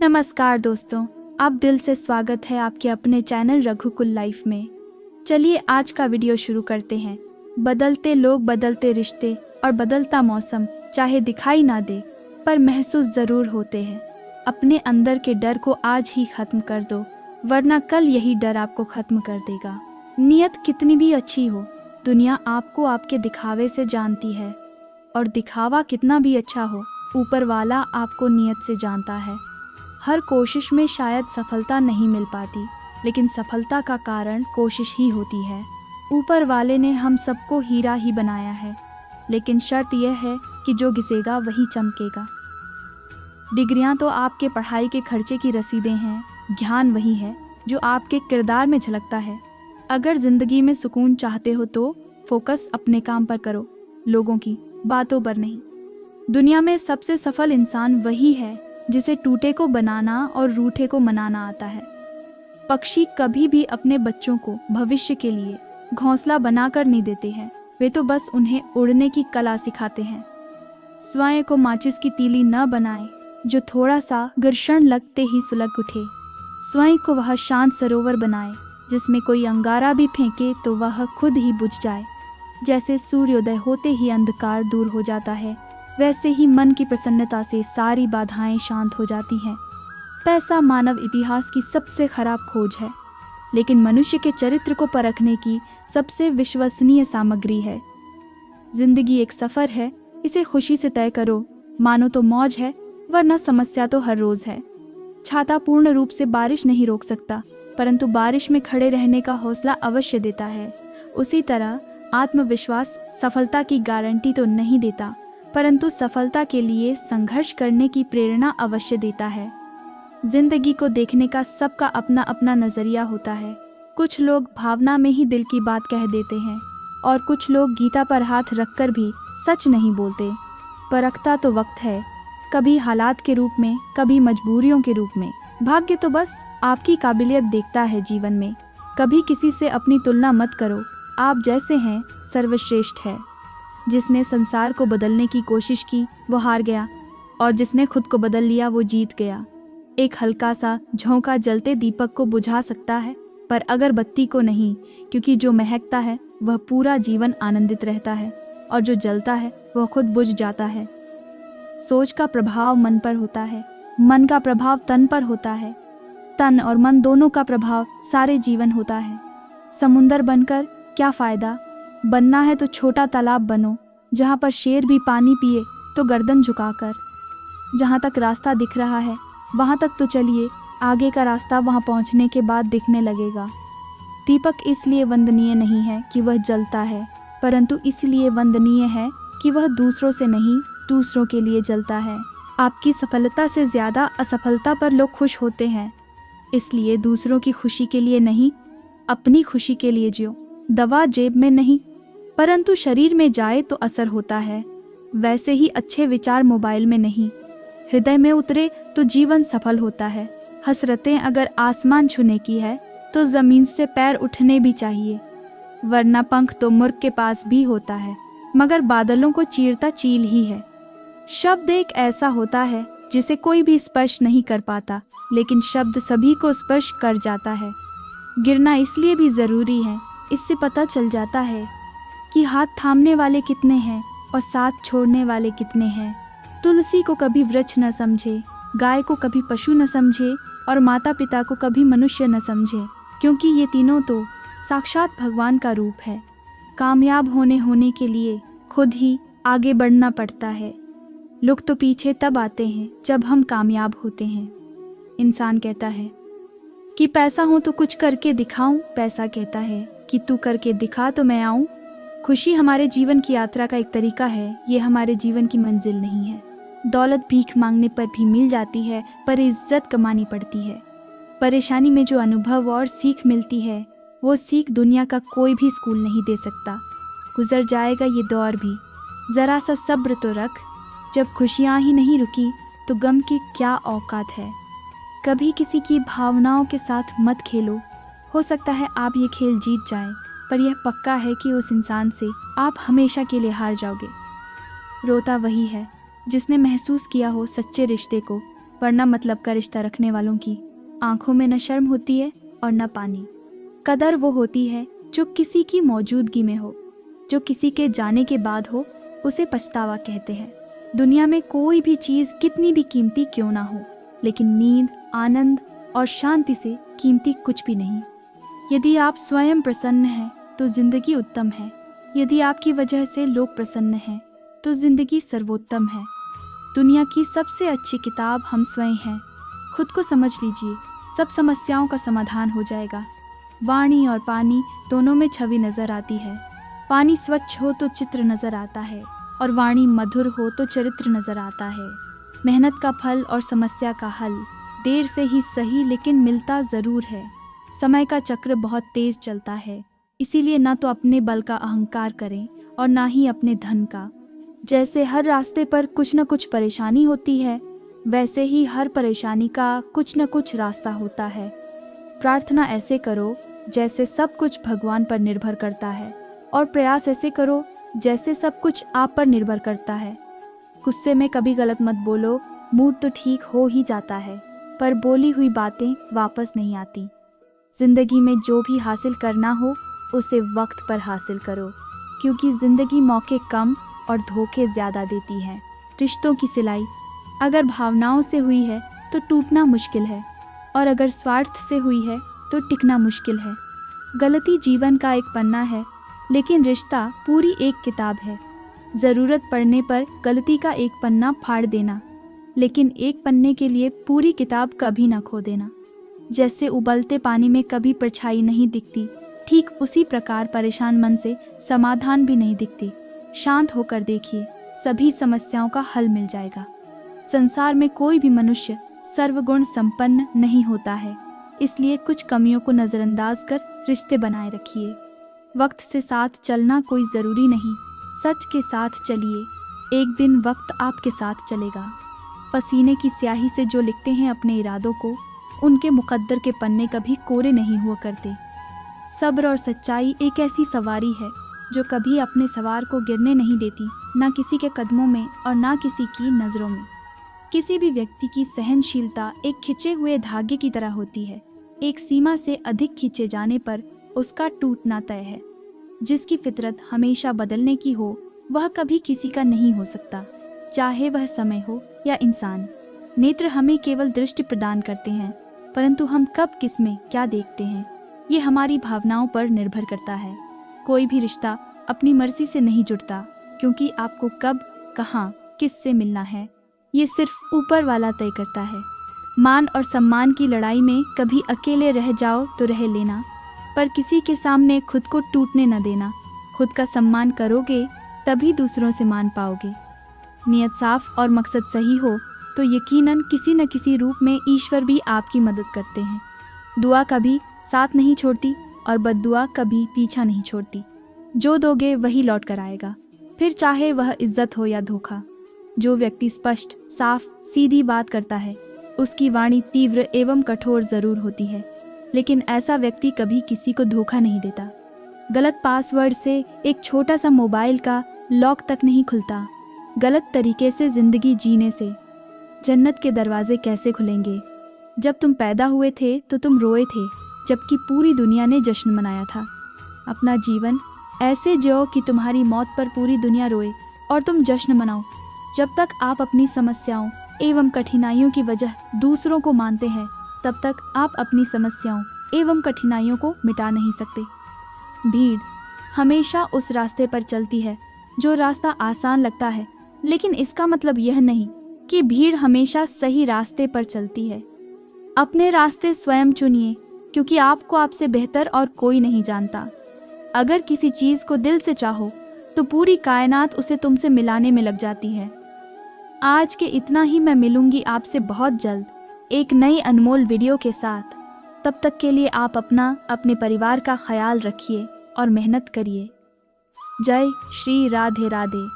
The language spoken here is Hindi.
नमस्कार दोस्तों, आप दिल से स्वागत है आपके अपने चैनल रघुकुल लाइफ में। चलिए आज का वीडियो शुरू करते हैं। बदलते लोग, बदलते रिश्ते और बदलता मौसम चाहे दिखाई ना दे पर महसूस ज़रूर होते हैं। अपने अंदर के डर को आज ही ख़त्म कर दो, वरना कल यही डर आपको ख़त्म कर देगा। नीयत कितनी भी अच्छी हो, दुनिया आपको आपके दिखावे से जानती है, और दिखावा कितना भी अच्छा हो, ऊपर वाला आपको नीयत से जानता है। हर कोशिश में शायद सफलता नहीं मिल पाती, लेकिन सफलता का कारण कोशिश ही होती है। ऊपर वाले ने हम सबको हीरा ही बनाया है, लेकिन शर्त यह है कि जो घिसेगा वही चमकेगा। डिग्रियां तो आपके पढ़ाई के खर्चे की रसीदें हैं, ज्ञान वही है जो आपके किरदार में झलकता है। अगर ज़िंदगी में सुकून चाहते हो तो फोकस अपने काम पर करो, लोगों की बातों पर नहीं। दुनिया में सबसे सफल इंसान वही है जिसे टूटे को बनाना और रूठे को मनाना आता है। पक्षी कभी भी अपने बच्चों को भविष्य के लिए घोंसला बनाकर नहीं देते हैं, वे तो बस उन्हें उड़ने की कला सिखाते हैं। स्वयं को माचिस की तीली न बनाए जो थोड़ा सा घर्षण लगते ही सुलग उठे। स्वयं को वह शांत सरोवर बनाए जिसमें कोई अंगारा भी फेंके तो वह खुद ही बुझ जाए। जैसे सूर्योदय होते ही अंधकार दूर हो जाता है, वैसे ही मन की प्रसन्नता से सारी बाधाएं शांत हो जाती हैं। पैसा मानव इतिहास की सबसे खराब खोज है, लेकिन मनुष्य के चरित्र को परखने की सबसे विश्वसनीय सामग्री है। जिंदगी एक सफर है, इसे खुशी से तय करो, मानो तो मौज है, वरना समस्या तो हर रोज है। छाता पूर्ण रूप से बारिश नहीं रोक सकता, परंतु बारिश में खड़े रहने का हौसला अवश्य देता है। उसी तरह आत्मविश्वास सफलता की गारंटी तो नहीं देता, परंतु सफलता के लिए संघर्ष करने की प्रेरणा अवश्य देता है। जिंदगी को देखने का सबका अपना अपना नजरिया होता है। कुछ लोग भावना में ही दिल की बात कह देते हैं, और कुछ लोग गीता पर हाथ रखकर भी सच नहीं बोलते। परखता तो वक्त है, कभी हालात के रूप में, कभी मजबूरियों के रूप में। भाग्य तो बस आपकी काबिलियत देखता है जीवन में। कभी किसी से अपनी तुलना मत करो, आप जैसे हैं सर्वश्रेष्ठ है। जिसने संसार को बदलने की कोशिश की वो हार गया, और जिसने खुद को बदल लिया वो जीत गया। एक हल्का सा झोंका जलते दीपक को बुझा सकता है, पर अगरबत्ती को नहीं, क्योंकि जो महकता है वह पूरा जीवन आनंदित रहता है, और जो जलता है वह खुद बुझ जाता है। सोच का प्रभाव मन पर होता है, मन का प्रभाव तन पर होता है, तन और मन दोनों का प्रभाव सारे जीवन होता है। समुंदर बनकर क्या फायदा, बनना है तो छोटा तालाब बनो, जहाँ पर शेर भी पानी पिए तो गर्दन झुकाकर। जहाँ तक रास्ता दिख रहा है वहाँ तक तो चलिए, आगे का रास्ता वहाँ पहुँचने के बाद दिखने लगेगा। दीपक इसलिए वंदनीय नहीं है कि वह जलता है, परंतु इसलिए वंदनीय है कि वह दूसरों से नहीं, दूसरों के लिए जलता है। आपकी सफलता से ज़्यादा असफलता पर लोग खुश होते हैं, इसलिए दूसरों की खुशी के लिए नहीं, अपनी खुशी के लिए जियो। दवा जेब में नहीं, परंतु शरीर में जाए तो असर होता है। वैसे ही अच्छे विचार मोबाइल में नहीं, हृदय में उतरे तो जीवन सफल होता है। हसरतें अगर आसमान छूने की है तो ज़मीन से पैर उठने भी चाहिए, वरना पंख तो मुर्ग के पास भी होता है, मगर बादलों को चीरता चील ही है। शब्द एक ऐसा होता है जिसे कोई भी स्पर्श नहीं कर पाता, लेकिन शब्द सभी को स्पर्श कर जाता है। गिरना इसलिए भी ज़रूरी है, इससे पता चल जाता है कि हाथ थामने वाले कितने हैं और साथ छोड़ने वाले कितने हैं। तुलसी को कभी वृक्ष न समझे, गाय को कभी पशु न समझे, और माता पिता को कभी मनुष्य न समझे, क्योंकि ये तीनों तो साक्षात भगवान का रूप है। कामयाब होने के लिए खुद ही आगे बढ़ना पड़ता है। लोग तो पीछे तब आते हैं जब हम कामयाब होते हैं। इंसान कहता है कि पैसा हो तो कुछ करके दिखाऊं, पैसा कहता है कि तू करके दिखा तो मैं आऊं। खुशी हमारे जीवन की यात्रा का एक तरीका है, ये हमारे जीवन की मंजिल नहीं है। दौलत भीख मांगने पर भी मिल जाती है, पर इज्जत कमानी पड़ती है। परेशानी में जो अनुभव और सीख मिलती है, वो सीख दुनिया का कोई भी स्कूल नहीं दे सकता। गुजर जाएगा ये दौर भी, ज़रा सा सब्र तो रख। जब खुशियाँ ही नहीं रुकी तो गम की क्या औकात है। कभी किसी की भावनाओं के साथ मत खेलो, हो सकता है आप ये खेल जीत जाएं, पर यह पक्का है कि उस इंसान से आप हमेशा के लिए हार जाओगे। रोता वही है जिसने महसूस किया हो सच्चे रिश्ते को, वरना मतलब का रिश्ता रखने वालों की आंखों में न शर्म होती है और न पानी। कदर वो होती है जो किसी की मौजूदगी में हो, जो किसी के जाने के बाद हो, उसे पछतावा कहते हैं। दुनिया में कोई भी चीज़ कितनी भी कीमती क्यों ना हो, लेकिन नींद, आनंद और शांति से कीमती कुछ भी नहीं। यदि आप स्वयं प्रसन्न हैं तो जिंदगी उत्तम है। यदि आपकी वजह से लोग प्रसन्न हैं तो जिंदगी सर्वोत्तम है। दुनिया की सबसे अच्छी किताब हम स्वयं हैं। खुद को समझ लीजिए, सब समस्याओं का समाधान हो जाएगा। वाणी और पानी दोनों में छवि नजर आती है। पानी स्वच्छ हो तो चित्र नजर आता है और वाणी मधुर हो तो चरित्र नजर आता है। मेहनत का फल और समस्या का हल देर से ही सही लेकिन मिलता ज़रूर है। समय का चक्र बहुत तेज चलता है, इसीलिए ना तो अपने बल का अहंकार करें और ना ही अपने धन का। जैसे हर रास्ते पर कुछ न कुछ परेशानी होती है, वैसे ही हर परेशानी का कुछ न कुछ रास्ता होता है। प्रार्थना ऐसे करो जैसे सब कुछ भगवान पर निर्भर करता है, और प्रयास ऐसे करो जैसे सब कुछ आप पर निर्भर करता है। गुस्से में कभी गलत मत बोलो, मूड तो ठीक हो ही जाता है, पर बोली हुई बातें वापस नहीं आती। जिंदगी में जो भी हासिल करना हो उसे वक्त पर हासिल करो, क्योंकि जिंदगी मौके कम और धोखे ज़्यादा देती है। रिश्तों की सिलाई अगर भावनाओं से हुई है तो टूटना मुश्किल है, और अगर स्वार्थ से हुई है तो टिकना मुश्किल है। गलती जीवन का एक पन्ना है, लेकिन रिश्ता पूरी एक किताब है। ज़रूरत पड़ने पर गलती का एक पन्ना फाड़ देना, लेकिन एक पन्ने के लिए पूरी किताब कभी ना खो देना। जैसे उबलते पानी में कभी परछाई नहीं दिखती, ठीक उसी प्रकार परेशान मन से समाधान भी नहीं दिखती। शांत होकर देखिए, सभी समस्याओं का हल मिल जाएगा। संसार में कोई भी मनुष्य सर्वगुण संपन्न नहीं होता है, इसलिए कुछ कमियों को नज़रअंदाज कर रिश्ते बनाए रखिए। वक्त से साथ चलना कोई ज़रूरी नहीं, सच के साथ चलिए, एक दिन वक्त आपके साथ चलेगा। पसीने की स्याही से जो लिखते हैं अपने इरादों को, उनके मुकद्दर के पन्ने कभी कोरे नहीं हुआ करते। सब्र और सच्चाई एक ऐसी सवारी है जो कभी अपने सवार को गिरने नहीं देती, ना किसी के कदमों में और ना किसी की नज़रों में। किसी भी व्यक्ति की सहनशीलता एक खिंचे हुए धागे की तरह होती है। एक सीमा से अधिक खींचे जाने पर उसका टूटना तय है। जिसकी फितरत हमेशा बदलने की हो, वह कभी किसी का नहीं हो सकता, चाहे वह समय हो या इंसान। नेत्र हमें केवल दृष्टि प्रदान करते हैं, परंतु हम कब किस में क्या देखते हैं, ये हमारी भावनाओं पर निर्भर करता है। कोई भी रिश्ता अपनी मर्जी से नहीं जुड़ता, क्योंकि आपको कब, कहाँ, किससे मिलना है, ये सिर्फ ऊपर वाला तय करता है। मान और सम्मान की लड़ाई में कभी अकेले रह जाओ तो रह लेना, पर किसी के सामने खुद को टूटने न देना। खुद का सम्मान करोगे तभी दूसरों से मान पाओगे। नियत साफ और मकसद सही हो तो यकीनन किसी न किसी रूप में ईश्वर भी आपकी मदद करते हैं। दुआ कभी साथ नहीं छोड़ती और बद्दुआ कभी पीछा नहीं छोड़ती। जो दोगे वही लौट कर आएगा, फिर चाहे वह इज्जत हो या धोखा। जो व्यक्ति स्पष्ट, साफ, सीधी बात करता है, उसकी वाणी तीव्र एवं कठोर जरूर होती है, लेकिन ऐसा व्यक्ति कभी किसी को धोखा नहीं देता। गलत पासवर्ड से एक छोटा सा मोबाइल का लॉक तक नहीं खुलता। गलत तरीके से जिंदगी जीने से जन्नत के दरवाजे कैसे खुलेंगे? जब तुम पैदा हुए थे तो तुम रोए थे, जबकि पूरी दुनिया ने जश्न मनाया था। अपना जीवन ऐसे जियो कि तुम्हारी मौत पर पूरी दुनिया रोए और तुम जश्न मनाओ। जब तक आप अपनी समस्याओं एवं कठिनाइयों की वजह दूसरों को मानते हैं, तब तक आप अपनी समस्याओं एवं कठिनाइयों को मिटा नहीं सकते। भीड़ हमेशा उस रास्ते पर चलती है जो रास्ता आसान लगता है, लेकिन इसका मतलब यह नहीं कि भीड़ हमेशा सही रास्ते पर चलती है। अपने रास्ते स्वयं चुनिए, क्योंकि आपको आपसे बेहतर और कोई नहीं जानता। अगर किसी चीज़ को दिल से चाहो तो पूरी कायनात उसे तुमसे मिलाने में लग जाती है। आज के इतना ही। मैं मिलूंगी आपसे बहुत जल्द एक नई अनमोल वीडियो के साथ। तब तक के लिए आप अपने परिवार का ख्याल रखिए और मेहनत करिए। जय श्री राधे राधे।